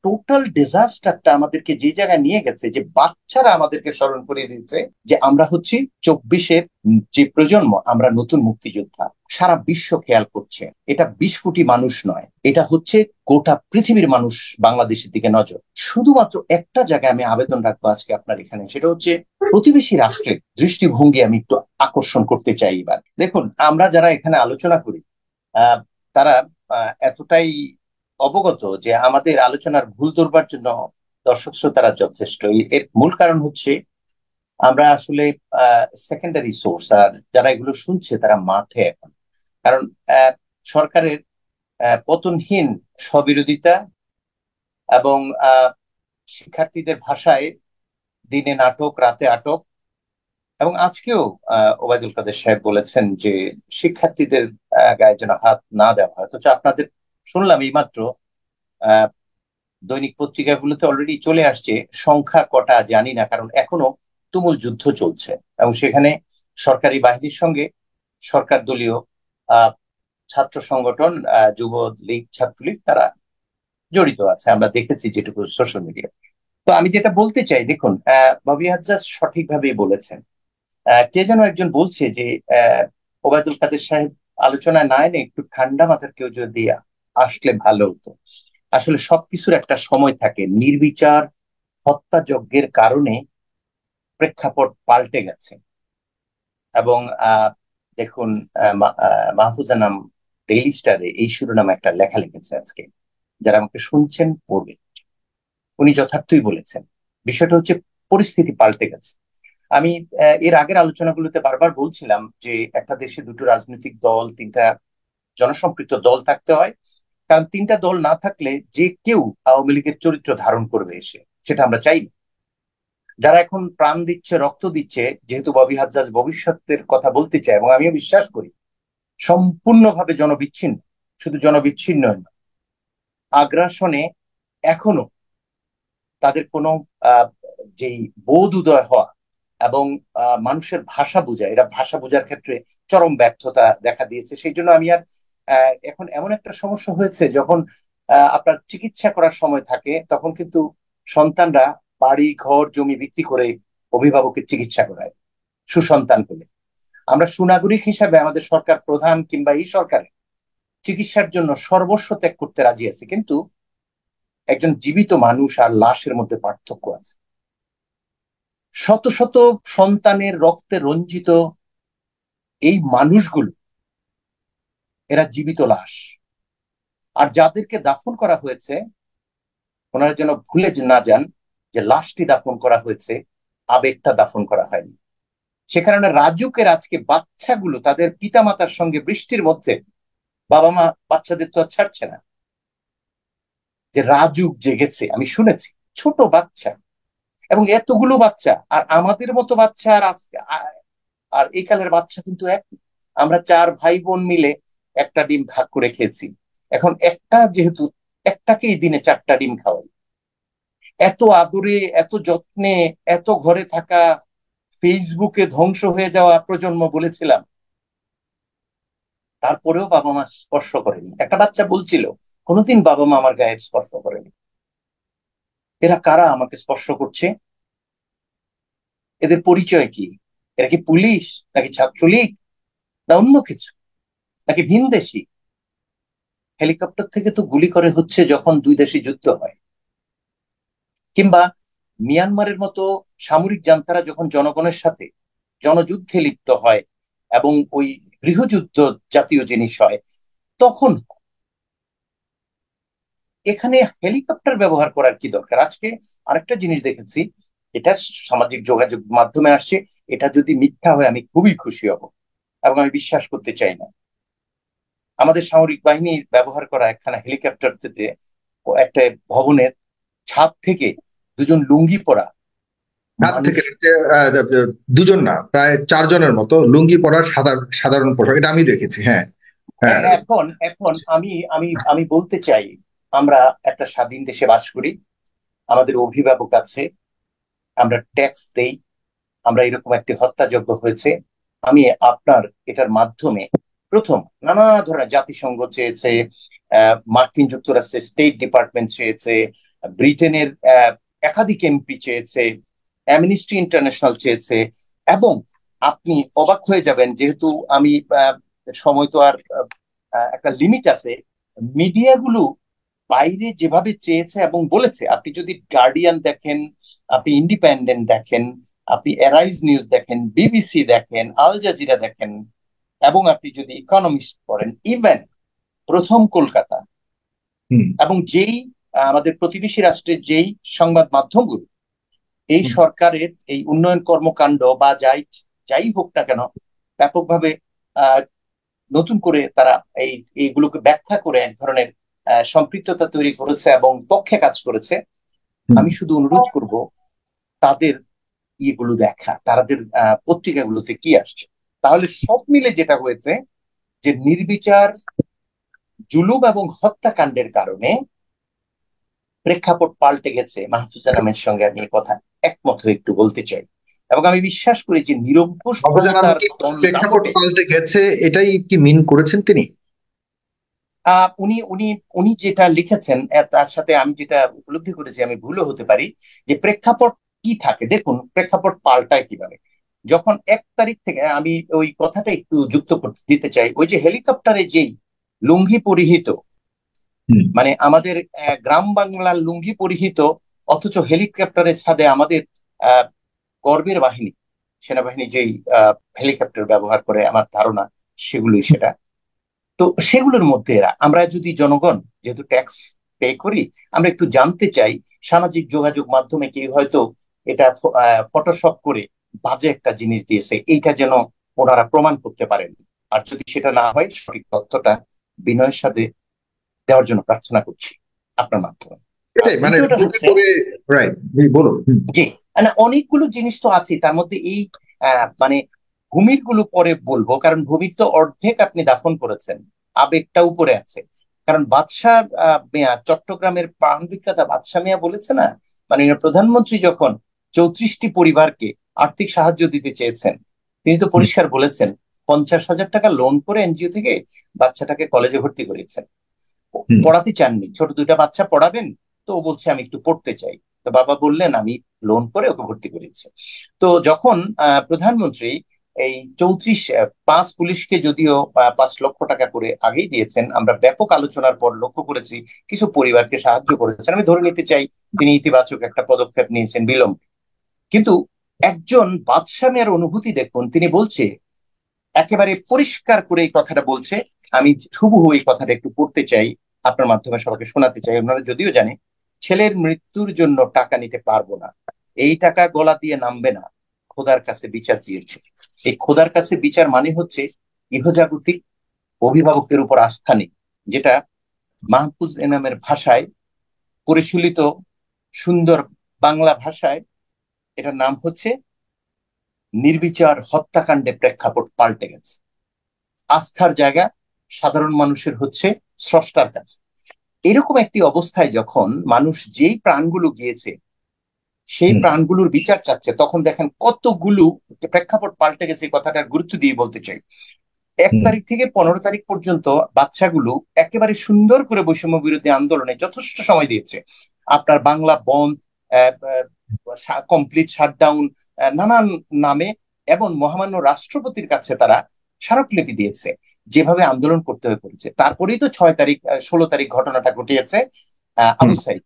Total ডিজাস্টারটা আমাদেরকে যে জায়গায় নিয়ে গেছে, যে বাচ্চারা আমাদেরকে স্মরণ করিয়ে দিচ্ছে যে আমরা হচ্ছি 24-এর যে প্রজন্ম, আমরা নতুন মুক্তিযোদ্ধা। সারা বিশ্ব খেয়াল করছে, এটা 20 কোটি মানুষ নয়, এটা হচ্ছে গোটা পৃথিবীর মানুষ বাংলাদেশের দিকে নজর। শুধুমাত্র একটা জায়গায় আমি আবেদন রাখবো আজকে আপনার এখানে, সেটা হচ্ছে প্রতিবেশী রাষ্ট্রের দৃষ্টিভঙ্গি আমি একটু আকর্ষণ করতে চাই। এবার দেখুন, আমরা যারা এখানে আলোচনা করি আহ তারা এতটাই অবগত যে আমাদের আলোচনার ভুল ধরবার জন্য দর্শক শ্রোতারা যথেষ্ট। এর মূল কারণ হচ্ছে আমরা আসলে সেকেন্ডারি সোর্স, আর যারা এগুলো শুনছে তারা মাঠে এখন। কারণ সরকারের পতনহীন স্ববিরোধিতা এবং শিক্ষার্থীদের ভাষায় দিনে নাটক রাতে আটক, এবং আজকেও ওবায়দুল কাদের সাহেব বলেছেন যে শিক্ষার্থীদের গায়ে যেন হাত না দেওয়া হয়। অথচ আপনাদের শুনলাম এইমাত্র আহ দৈনিক পত্রিকাগুলোতে অলরেডি চলে আসছে, সংখ্যা কটা জানি না, কারণ এখনো তুমুল যুদ্ধ চলছে এবং সেখানে সরকারি বাহিনীর সঙ্গে সরকার দলীয় আহ ছাত্র সংগঠন, যুব লীগ, ছাত্রলীগ, তারা জড়িত আছে, আমরা দেখেছি যেটুকু সোশ্যাল মিডিয়া। তো আমি যেটা বলতে চাই, দেখুন, ববি হাজ্জাজ সঠিকভাবেই বলেছেন। কে যেন একজন বলছে যে ওবায়দুল কাদের সাহেব আলোচনায় না এনে একটু ঠান্ডা মাথার কেউ যদি আসলে ভালো হতো। আসলে সবকিছুর একটা সময় থাকে। নির্বিচার হত্যাযজ্ঞের কারণে প্রেক্ষাপট পাল্টে গেছে। এবং দেখুন, মাহফুজা নাম ডেইলি স্টারে এই শিরোনামে একটা লেখা লিখেছে আজকে, যারা আমাকে শুনছেন পড়বে। উনি যথার্থই বলেছেন, বিষয়টা হচ্ছে পরিস্থিতি পাল্টে গেছে। আমি এর আগের আলোচনাগুলোতে বারবার বলছিলাম যে একটা দেশে দুটো রাজনৈতিক দল, তিনটা জনসম্পৃক্ত দল থাকতে হয়। কারণ তিনটা দল না থাকলে যে কেউ আওয়ামী লীগের চরিত্র ধারণ করবে এসে, সেটা আমরা চাই না। যারা এখন প্রাণ দিচ্ছে, রক্ত দিচ্ছে, যেহেতু ববি হাজ্জাজ ভবিষ্যতের কথা বলতে চায় এবং আমিও বিশ্বাস করি, সম্পূর্ণভাবে জনবিচ্ছিন্ন। শুধু জনবিচ্ছিন্ন নয়, আগ্রাসনে এখনো তাদের কোনো আহ যেই বোধ উদয় হওয়া এবং মানুষের ভাষা বোঝা, এটা ভাষা বোঝার ক্ষেত্রে চরম ব্যর্থতা দেখা দিয়েছে। সেই জন্য আমি আর এখন এমন একটা সমস্যা হয়েছে, যখন আপনার চিকিৎসা করার সময় থাকে তখন কিন্তু সন্তানরা বাড়ি ঘর জমি বিক্রি করে অভিভাবকের চিকিৎসা করায় সুসন্তান পেলে। আমরা সুনাগরিক হিসাবে আমাদের সরকার প্রধান কিংবা এই সরকারের চিকিৎসার জন্য সর্বস্ব ত্যাগ করতে রাজি আছে, কিন্তু একজন জীবিত মানুষ আর লাশের মধ্যে পার্থক্য আছে। শত শত সন্তানের রক্তে রঞ্জিত এই মানুষগুলো, এরা জীবিত লাশ। আর যাদেরকে দাফন করা হয়েছে, ওনারা যেন ভুলে না যান যে লাশটি দাফন করা হয়েছে, আবেগটা দাফন করা হয়নি। সে কারণে রাজুকের আজকে বাচ্চাগুলো তাদের পিতামাতার সঙ্গে বৃষ্টির মধ্যে, বাবা মা বাচ্চাদের তো আর ছাড়ছে না, যে রাজুক জেগেছে আমি শুনেছি, ছোট বাচ্চা, এবং এতগুলো বাচ্চা, আর আমাদের মতো বাচ্চা আর আজকে আর এই কালের বাচ্চা কিন্তু এক। আমরা চার ভাই বোন মিলে একটা ডিম ভাগ করে খেয়েছি। এখন একটা, যেহেতু একটাকেই দিনে চারটা ডিম খাওয়াই, এত আদরে, এত যত্নে, এত ঘরে থাকা, ফেসবুকে ধ্বংস হয়ে যাওয়া প্রজন্ম বলেছিলাম, তারপরেও বাবা মা স্পর্শ করেনি। একটা বাচ্চা বলছিল, কোনোদিন বাবা মা আমার গায়ে স্পর্শ করেনি। এরা কারা আমাকে স্পর্শ করছে? এদের পরিচয় কি? এরা কি পুলিশ, নাকি ছাত্রলীগ, না অন্য কিছু, নাকি ভিনদেশি? হেলিকপ্টার থেকে তো গুলি করে হচ্ছে যখন দুই দেশে যুদ্ধ হয়, কিংবা মিয়ানমারের মতো সামরিক জান্তারা যখন জনগণের সাথে জনযুদ্ধে লিপ্ত হয় এবং ওই গৃহযুদ্ধ জাতীয় জিনিস হয়, তখন এখানে হেলিকপ্টার ব্যবহার করার কি দরকার? আজকে আরেকটা জিনিস দেখেছি, এটা সামাজিক যোগাযোগ মাধ্যমে আসছে, এটা যদি মিথ্যা হয় আমি খুবই খুশি হব, এবং আমি বিশ্বাস করতে চাই না। আমাদের সামরিক বাহিনীর ব্যবহার করা একখানা হেলিকপ্টার থেকে একটা ভবনের ছাদ থেকে দুজন লুঙ্গি পরা রাত মানুষ। থেকে দুজন না, প্রায় চারজনের মতো লুঙ্গি পরার সাধারণ সাধারণ পোশাক, এটা আমি দেখেছি। হ্যাঁ, হ্যাঁ। এখন এখন আমি আমি আমি বলতে চাই, আমরা একটা স্বাধীন দেশে বাস করি, আমাদের অভিভাবক আছে, আমরা ট্যাক্স দেই, আমরা এরকম একটি হত্যাযজ্ঞ হয়েছে। আমি আপনার এটার মাধ্যমে প্রথম, নানা ধরনের জাতিসংঘ চেয়েছে, মার্কিন যুক্তরাষ্ট্রের স্টেট ডিপার্টমেন্ট চেয়েছে, ব্রিটেনের একাধিক এমপি চেয়েছে, অ্যামনিস্টি ইন্টারন্যাশনাল চেয়েছে। এবং আপনি অবাক হয়ে যাবেন, যেহেতু আমি সময় তো আর একটা লিমিট আছে, মিডিয়াগুলো বাইরে যেভাবে চেয়েছে এবং বলেছে, আপনি যদি গার্ডিয়ান দেখেন, আপনি ইন্ডিপেন্ডেন্ট দেখেন, আপনি এরাইজ নিউজ দেখেন, বিবিসি দেখেন, আল জাজিরা দেখেন, এবং আপনি যদি ইকোনমিস্ট পড়েন, ইভেন প্রথম কলকাতা হুম এবং যেই আমাদের প্রতিবেশী রাষ্ট্রের যেই সংবাদ মাধ্যমগুলো এই হুম সরকারের এই উন্নয়ন কর্মকাণ্ড বা যাই যাই হোক না কেন ব্যাপকভাবে আহ নতুন করে তারা এইগুলোকে ব্যাখ্যা করে এক ধরনের সম্পৃক্ততা তৈরি করেছে এবং পক্ষে কাজ করেছে। হুম। আমি শুধু অনুরোধ করব তাদের ইয়েগুলো দেখা, তাদের পত্রিকাগুলোতে কি আসছে। তাহলে সব মিলে যেটা হয়েছে যে নির্বিচার জুলুম এবং হত্যাকাণ্ডের কারণে প্রেক্ষাপট পাল্টে গেছে। মাহফুজা নামের সঙ্গে আমি এই কথা একমত হয়ে একটু বলতে চাই, এবং আমি বিশ্বাস করি যে নিরঙ্কুশ অবজান ক্ষমতার কি প্রেক্ষাপট দাপটে পাল্টে গেছে এটাই কি মিন করেছেন তিনি? উনি উনি উনি যেটা লিখেছেন তার সাথে আমি যেটা উপলব্ধি করেছি, আমি ভুলও হতে পারি, যে প্রেক্ষাপট কি থাকে। দেখুন প্রেক্ষাপট পাল্টায় কিভাবে, যখন 1 তারিখ থেকে আমি ওই কথাটা একটু যুক্ত করতে দিতে চাই। ওই যে হেলিকপ্টারে যেই লুঙ্গি পরিহিত, হুম মানে আমাদের গ্রাম বাংলার লুঙ্গি পরিহিত, অথচ হেলিকপ্টারের ছাদে আমাদের আহ গর্বের বাহিনী, সেনাবাহিনী যেই হেলিকপ্টার ব্যবহার করে, আমার ধারণা সেগুলোই সেটা। তো সেগুলোর মধ্যে আমরা যদি জনগণ যেহেতু ট্যাক্স পে করি, আমরা একটু জানতে চাই সামাজিক যোগাযোগ মাধ্যমে কেউ হয়তো এটা ফটোশপ করে বাজে একটা জিনিস দিয়েছে, এইটা যেন ওনারা প্রমাণ করতে পারেন। আর যদি সেটা না হয়, সঠিক তথ্যটা বিনয়ের সাথে দেওয়ার জন্য প্রার্থনা করছি আপনার মাধ্যমে। আর এটাই মানে দ্বিতীয়টা ভুল হচ্ছে, করে। রাইট, বলুন। জি, মানে অনেকগুলো জিনিস তো আছে তার মধ্যে, এই মানে ভূমির গুলো পরে বলবো, কারণ ভূমির তো অর্ধেক আপনি দাফন করেছেন, আবেগটা উপরে আছে। কারণ বাদশাহ মিয়া, চট্টগ্রামের পান বিক্রেতা বাদশাহ মিয়া বলেছে না, মাননীয় প্রধানমন্ত্রী যখন 34টি পরিবারকে আর্থিক সাহায্য দিতে চেয়েছেন, তিনি তো হুম পরিষ্কার বলেছেন 50,000 টাকা লোন করে এনজিও থেকে বাচ্চাটাকে কলেজে ভর্তি করিয়েছেন। হুম পড়াতে চাননি, ছোট দুইটা বাচ্চা পড়াবেন, তো ও বলছে আমি একটু পড়তে চাই। তো বাবা বললেন আমি লোন করে ওকে ভর্তি করেছি। তো যখন প্রধানমন্ত্রী এই 5 পুলিশকে যদিও 5 লক্ষ টাকা করে আগেই দিয়েছেন, আমরা ব্যাপক আলোচনার পর লক্ষ্য করেছি কিছু পরিবারকে সাহায্য করেছেন, আমি ধরে নিতে চাই তিনি ইতিবাচক একটা পদক্ষেপ নিয়েছেন বিলম্বে। কিন্তু একজন বাদশা মেয়ের অনুভূতি দেখুন, তিনি বলছে একেবারে পরিষ্কার করে এই কথাটা বলছে। আমি হুবহু এই কথাটা একটু পড়তে চাই, আপনার মাধ্যমে সবাইকে শোনাতে চাই। ওনারা যদিও জানে ছেলের মৃত্যুর জন্য টাকা নিতে পারবো না, এই টাকা গলা দিয়ে নামবে না, খোদার কাছে বিচার দিয়েছে। এই খোদার কাছে বিচার মানে হচ্ছে ইহজাগতিক অভিভাবকের উপর আস্থা নেই, যেটা মাহফুজ এনামের ভাষায় পরিশীলিত সুন্দর বাংলা ভাষায় এটার নাম হচ্ছে নির্বিচার হত্যাকাণ্ডে প্রেক্ষাপট পাল্টে গেছে। আস্থার জায়গা সাধারণ মানুষের হচ্ছে স্রষ্টার কাছে। এরকম একটি অবস্থায় যখন মানুষ যেই প্রাণগুলো গিয়েছে সেই হুম প্রাণগুলোর বিচার চাচ্ছে, তখন দেখেন কতগুলো প্রেক্ষাপট পাল্টে গেছে। এই কথাটার গুরুত্ব দিয়ে বলতে চাই, এক হুম তারিখ থেকে 15 তারিখ পর্যন্ত বাচ্চাগুলো একেবারে সুন্দর করে বৈষম্য বিরোধী আন্দোলনে যথেষ্ট সময় দিয়েছে। আপনার বাংলা বন্ধ, কমপ্লিট শাটডাউন, নানান নামে, এবং মহামান্য রাষ্ট্রপতির কাছে তারা স্মারকলিপি দিয়েছে যেভাবে আন্দোলন করতে হয়ে পড়েছে। তারপরেই তো 6 তারিখ 16 তারিখ ঘটনাটা ঘটিয়েছে হুম। আবু সাইদ।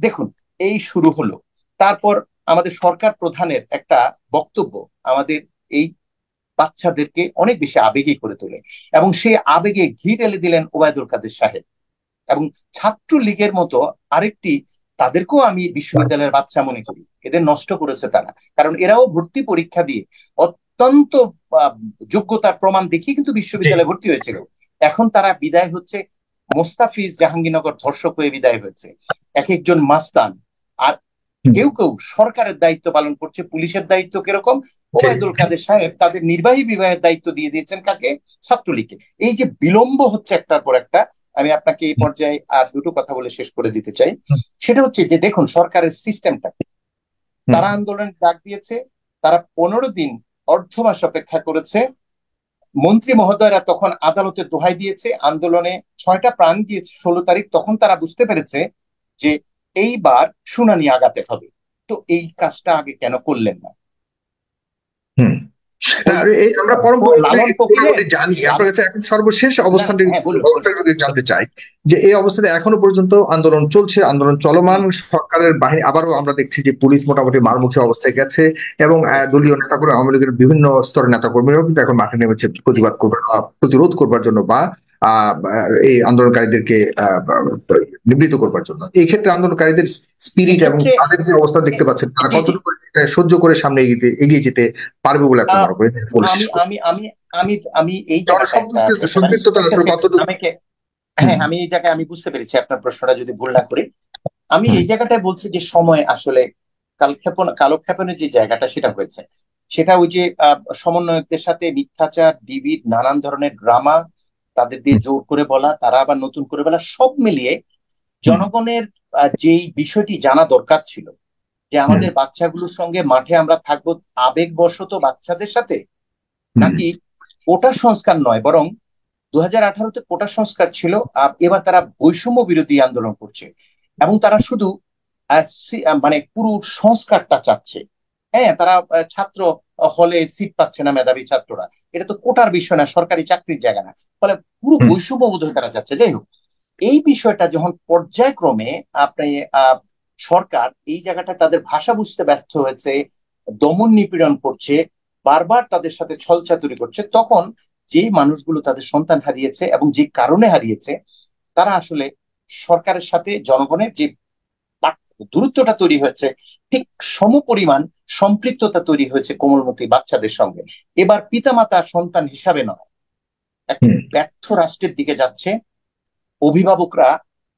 দেখুন এই শুরু হলো। তারপর আমাদের সরকার প্রধানের একটা বক্তব্য আমাদের এই বাচ্চাদেরকে অনেক বেশি আবেগী করে তোলে, এবং সেই আবেগে ঘি ঢেলে দিলেন ওবায়দুল কাদের সাহেব। এবং ছাত্রলীগের মতো আরেকটি, তাদেরকেও আমি বিশ্ববিদ্যালয়ের বাচ্চা মনে করি, এদের নষ্ট করেছে তারা। কারণ এরাও ভর্তি পরীক্ষা দিয়ে অত্যন্ত আহ, যোগ্যতার প্রমাণ দেখিয়ে কিন্তু জি। বিশ্ববিদ্যালয়ে ভর্তি হয়েছিল। এখন তারা বিদায় হচ্ছে মোস্তাফিজ জাহাঙ্গীরনগর ধর্ষক হয়ে বিদায় হয়েছে, এক একজন মাস্তান। আর হুম কেউ কেউ সরকারের দায়িত্ব পালন করছে, পুলিশের দায়িত্ব কিরকম, জি। ওবায়দুল কাদের সাহেব তাদের নির্বাহী বিভাগের দায়িত্ব দিয়ে দিয়েছেন কাকে, ছাত্রলীগকে। এই যে বিলম্ব হচ্ছে একটার পর একটা, আমি আপনাকে এই হুম পর্যায়ে আর দুটো কথা বলে শেষ করে দিতে চাই। হুম সেটা হচ্ছে যে দেখুন সরকারের সিস্টেমটা, হুম তারা আন্দোলনের ডাক দিয়েছে, তারা 15 দিন অর্ধ মাস অপেক্ষা করেছে। মন্ত্রী মহোদয়রা তখন আদালতে দোহাই দিয়েছে, আন্দোলনে 6টা প্রাণ গিয়েছে 16 তারিখ, তখন তারা বুঝতে পেরেছে যে এইবার শুনানি আগাতে হবে। তো এই কাজটা আগে কেন করলেন না? হুম। না, ওই এই আমরা পরম্পরাগত লালন ফকিরের মোটামুটি জানি। আপনার লাল- কাছে এখন সর্বশেষ না, অবস্থানটি হ্যাঁ, বলুন বলুন। অবস্থাটা যদি জানতে চাই, যে এই অবস্থাতে এখনো পর্যন্ত আন্দোলন চলছে, আন্দোলন চলমান, হুম, সরকারের বাহিনী আবারও আমরা দেখছি যে পুলিশ মোটামুটি হুম, মারমুখী অবস্থায় গেছে, এবং দেখছি। দলীয় নেতাকর্মী, আওয়ামী লীগের বিভিন্ন স্তরের নেতাকর্মীরাও কিন্তু এখন মাঠে নেমেছে জি, প্রতিবাদ করবার, প্রতিরোধ করবার জন্য, বা এই আন্দোলনকারীদেরকে নিবৃত করবার জন্য। এই ক্ষেত্রে আন্দোলনকারীদের স্পিরিট এবং এক্ষেত্রে তাদের যে অবস্থা দেখতে পাচ্ছেন, তারা জি, জি। কতটুকু এটা সহ্য করে সামনে এগিয়ে যেতে পারবে বলে আপনি আহ, মনে করেন, বলে শেষ আমি করুন। আমি আমি আমি আমি এই জায়গাটা একটা একেবারে সম্পৃক্ততা আসলে স্পেসিফিক কতটুকু? আমাকে, হুম, হ্যাঁ, আমি এই জায়গায় আমি বুঝতে পেরেছি আপনার প্রশ্নটা, যদি ভুল না করি। আমি হুম, এই জায়গাটায় বলছি যে সময় আসলে কালক্ষেপণের যে জায়গাটা সেটা হয়েছে, সেটা ওই যে সমন্বয়কদের সাথে মিথ্যাচার, ডিবির নানান ধরনের ড্রামা, তাদের দিয়ে হুম, জোর করে বলা, তারা আবার নতুন করে বলা, সব মিলিয়ে হুম, জনগণের যেই বিষয়টি জানা দরকার ছিল, যে হুম, আমাদের বাচ্চাগুলোর সঙ্গে মাঠে আমরা থাকবো আবেগবশত বাচ্চাদের সাথে, হুম, নাকি কোটা সংস্কার নয়, বরং 2018-তে কোটা সংস্কার ছিল, আর এবার তারা বৈষম্য বিরোধী আন্দোলন করছে, এবং তারা শুধু মানে পুরো সংস্কারটা চাচ্ছে। হ্যাঁ, তারা ছাত্র হলে সিট পাচ্ছে না মেধাবী ছাত্ররা, এটা তো কোটার বিষয় না, সরকারি চাকরির জায়গা না, ফলে পুরো হুম, বৈষম্য বোধ হয় তারা চাচ্ছে। যাই হোক, এই বিষয়টা যখন পর্যায়ক্রমে আপনি সরকার এই জায়গাটা তাদের ভাষা বুঝতে ব্যর্থ হয়েছে, দমন নিপীড়ন করছে, বারবার তাদের সাথে ছলচাতুরি করছে, তখন যে মানুষগুলো তাদের সন্তান হারিয়েছে এবং যে কারণে হারিয়েছে, তারা আসলে সরকারের সাথে জনগণের যে দূরত্বটা তৈরি হয়েছে, ঠিক সমপরিমাণ সম্পৃক্ততা তৈরি হয়েছে কোমলমতি বাচ্চাদের সঙ্গে। এবার পিতামাতা সন্তান হিসাবে নয়, এক হুম। ব্যর্থ রাষ্ট্রের দিকে যাচ্ছে। অভিভাবকরা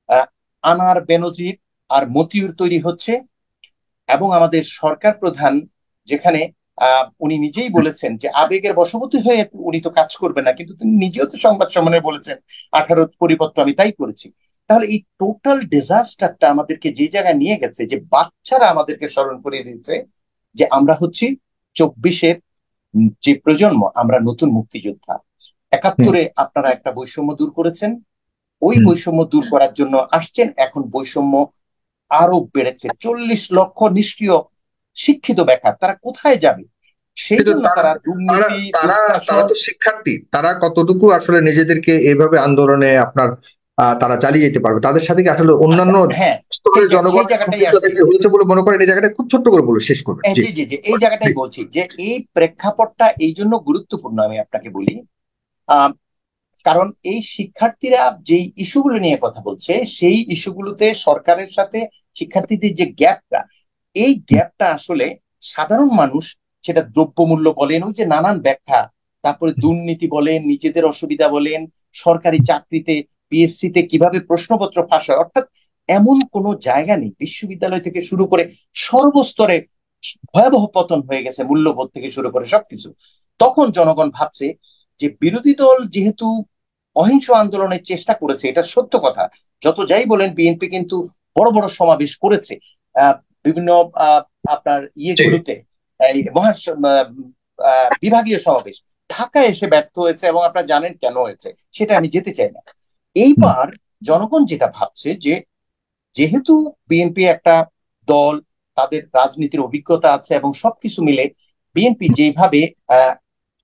আহ, আনার বেনজির আর মতিউর তৈরি হচ্ছে, এবং আমাদের সরকার প্রধান, যেখানে উনি নিজেই বলেছেন যে আবেগের বশবর্তী হয়ে উনি তো কাজ করবেন না, কিন্তু তিনি নিজেও তো সংবাদ সম্মেলনে বলেছেন 18 পরিপত্র আমি তাই করেছি। তাহলে এই টোটাল ডিজাস্টারটা আমাদেরকে যে জায়গায় নিয়ে গেছে, যে বাচ্চারা আমাদেরকে স্মরণ করিয়ে দিচ্ছে যে আমরা হচ্ছি 24-এর যে প্রজন্ম, আমরা নতুন মুক্তিযোদ্ধা। হুম, 71-এ আপনারা একটা বৈষম্য দূর করেছেন, ওই হুম। বৈষম্য দূর করার জন্য আসছেন, এখন বৈষম্য আরো বেড়েছে। 40 লক্ষ নিষ্ক্রিয় শিক্ষিত বেকার, তারা কোথায় যাবে? সেই কিন্তু জন্য তারা তারা তারা দুর্নীতি, তারা তারা দুঃশাসন। তো শিক্ষার্থী, তারা কতটুকু আসলে নিজেদেরকে এইভাবে আন্দোলনে আপনার তারা চালিয়ে যেতে পারবে? তাদের সাথে কি আসলে আচ্ছা, অন্যান্য হ্যাঁ, স্তরের সেই জনগণের জায়গাটাই সম্পৃক্ততা আসছি। কি হয়েছে বলে মনে করেন? এই জায়গাটা খুব ছোট্ট করে বলে শেষ করবেন, জি। জি, জি, জি, এই জায়গাটাই বলছি যে এই প্রেক্ষাপটটা এই জন্য গুরুত্বপূর্ণ, আমি আপনাকে বলি। আহ কারণ এই শিক্ষার্থীরা যেই ইস্যুগুলো নিয়ে কথা বলছে, সেই ইস্যুগুলোতে সরকারের সাথে শিক্ষার্থীদের যে গ্যাপটা, এই গ্যাপটা আসলে সাধারণ মানুষ, সেটা দ্রব্যমূল্য বলেন, ওই যে নানান ব্যাখ্যা, তারপরে দুর্নীতি বলেন, নিজেদের অসুবিধা বলেন, সরকারি চাকরিতে পিএসসি তে কিভাবে প্রশ্নপত্র ফাঁস হয়, অর্থাৎ এমন কোনো জায়গা নেই, বিশ্ববিদ্যালয় থেকে শুরু করে সর্বস্তরে ভয়াবহ পতন হয়ে গেছে, মূল্যবোধ থেকে শুরু করে সবকিছু। তখন জনগণ ভাবছে যে বিরোধী দল যেহেতু অহিংস আন্দোলনের চেষ্টা করেছে, এটা সত্য কথা, যত যাই বলেন বিএনপি কিন্তু বড় বড় সমাবেশ করেছে, আহ, বিভিন্ন আহ, আপনার জি। ইয়েগুলোতে, এই বিভাগীয় সমাবেশ, ঢাকায় এসে ব্যর্থ হয়েছে, এবং আপনারা জানেন কেন হয়েছে, সেটা আমি যেতে চাই না। হুম, এইবার জনগণ যেটা ভাবছে যে যেহেতু বিএনপি একটা দল, তাদের রাজনীতির অভিজ্ঞতা আছে, এবং সবকিছু মিলে বিএনপি যেভাবে আহ,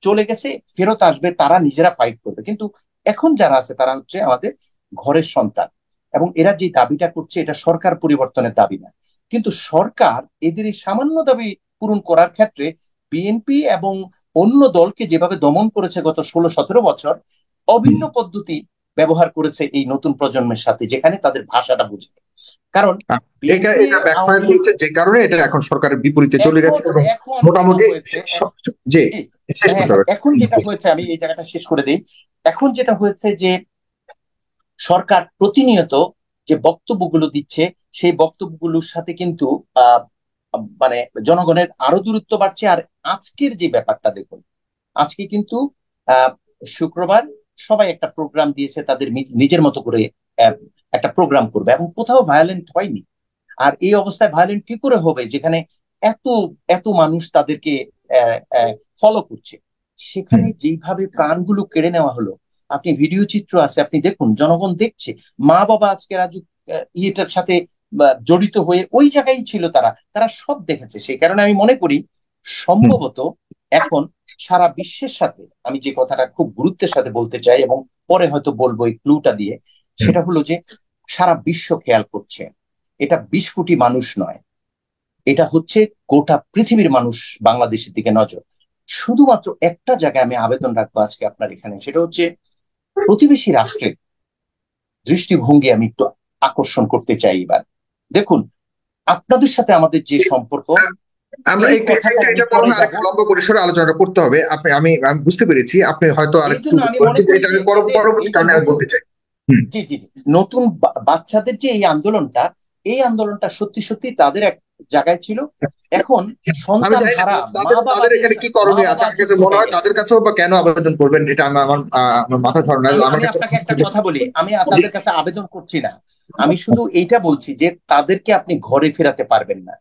চলে গেছে, ফেরত আসবে, তারা নিজেরা ফাইট করবে। কিন্তু এখন যারা আছে তারা হচ্ছে আমাদের ঘরের সন্তান, এবং এরা যে দাবিটা করছে এটা সরকার পরিবর্তনের দাবি না, কিন্তু সরকার এদের এই সামান্য দাবি পূরণ করার ক্ষেত্রে বিএনপি এবং অন্য দলকে যেভাবে দমন করেছে গত 16-17 বছর, হুম। অভিন্ন পদ্ধতি ব্যবহার করেছে এই নতুন প্রজন্মের সাথে, যেখানে তাদের ভাষাটা বুঝে। কারণ এটা বিএনপি, এটা ব্যাকফায়ার আওয়ামী লীগ, করেছে, যে কারণে এটা এখন সরকারের বিপরীতে চলে এখন গেছে, এবং এখন যেটা মোটামুটি হয়েছে, যে জি, শেষ হ্যাঁ, করতে হ্যাঁ, হবে। এখন যেটা হয়েছে, আমি এই জায়গাটা শেষ করে দিই। এখন যেটা হয়েছে যে সরকার প্রতিনিয়ত যে বক্তব্যগুলো দিচ্ছে, সেই বক্তব্যগুলোর সাথে কিন্তু আহ মানে জনগণের আরো দূরত্ব বাড়ছে। আর আজকের যে ব্যাপারটা দেখুন, আজকে কিন্তু আহ শুক্রবার সবাই একটা প্রোগ্রাম দিয়েছে, তাদের নিজের মতো করে আহ, একটা প্রোগ্রাম করবে, এবং কোথাও ভায়োলেন্ট হয়নি। আর এই অবস্থায় ভায়োলেন্ট কি করে হবে, যেখানে এত এত মানুষ তাদেরকে ফলো করছে? সেখানে হুম, যেইভাবে প্রাণগুলো কেড়ে নেওয়া হলো, আপনি ভিডিও চিত্র আছে, আপনি দেখুন, জনগণ দেখছে, মা বাবা আজকে রাজু ইয়েটার সাথে জড়িত হয়ে ওই জায়গায় ছিল, তারা তারা সব দেখেছে। সেই কারণে আমি মনে করি সম্ভবত এখন সারা বিশ্বের সাথে, আমি যে কথাটা খুব গুরুত্বের সাথে বলতে চাই এবং পরে হয়তো বলবো এই ক্লুটা দিয়ে, সেটা হলো যে সারা বিশ্ব খেয়াল করছে। এটা 20 কোটি মানুষ নয়, এটা হচ্ছে গোটা পৃথিবীর মানুষ বাংলাদেশের দিকে নজর। শুধুমাত্র একটা জায়গায় আমি আবেদন রাখবো আজকে আপনার এখানে, সেটা হচ্ছে প্রতিবেশী রাষ্ট্রের দৃষ্টিভঙ্গি আমি একটু আকর্ষণ করতে চাই এবার। দেখুন, আপনাদের সাথে আমাদের যে সম্পর্ক, আমরা এই একটু কথাটা আমি এটা পরে মনে হয় যাব। আরেকটু লম্বা পরিসরে আলোচনাটা করতে হবে। আমি আমি বুঝতে পেরেছি আপনি হয়তো এই আরেকটু, জন্য আমি মনে কিন্তু করি এটা যে আমি পরবর্তী এই যে টার্মে আমি নতুন, বলতে চাই। হুম। জি জি জি, নতুন বাচ্চাদের যে এই আন্দোলনটা, এই আন্দোলনটা সত্যি সত্যি তাদের এক জায়গায় ছিল। এখন আমি সন্তান জানি না হারা মা তাদের তাদের বাবাদের, এখানে কি মা করণীয় আছে, বাবা আমার কাছে যুক্ত মনে হয়ে হয় গেছে। তাদের কাছেও বা কেন আবেদন করবেন এটা আমার মাথায় ধারণা আমি আমার আমি কাছে। আপনাকে একটা কথা বলি, আমি জি। তাদের কাছে আবেদন করছি না, আমি শুধু এইটা বলছি যে তাদেরকে আপনি ঘরে ফেরাতে পারবেন না।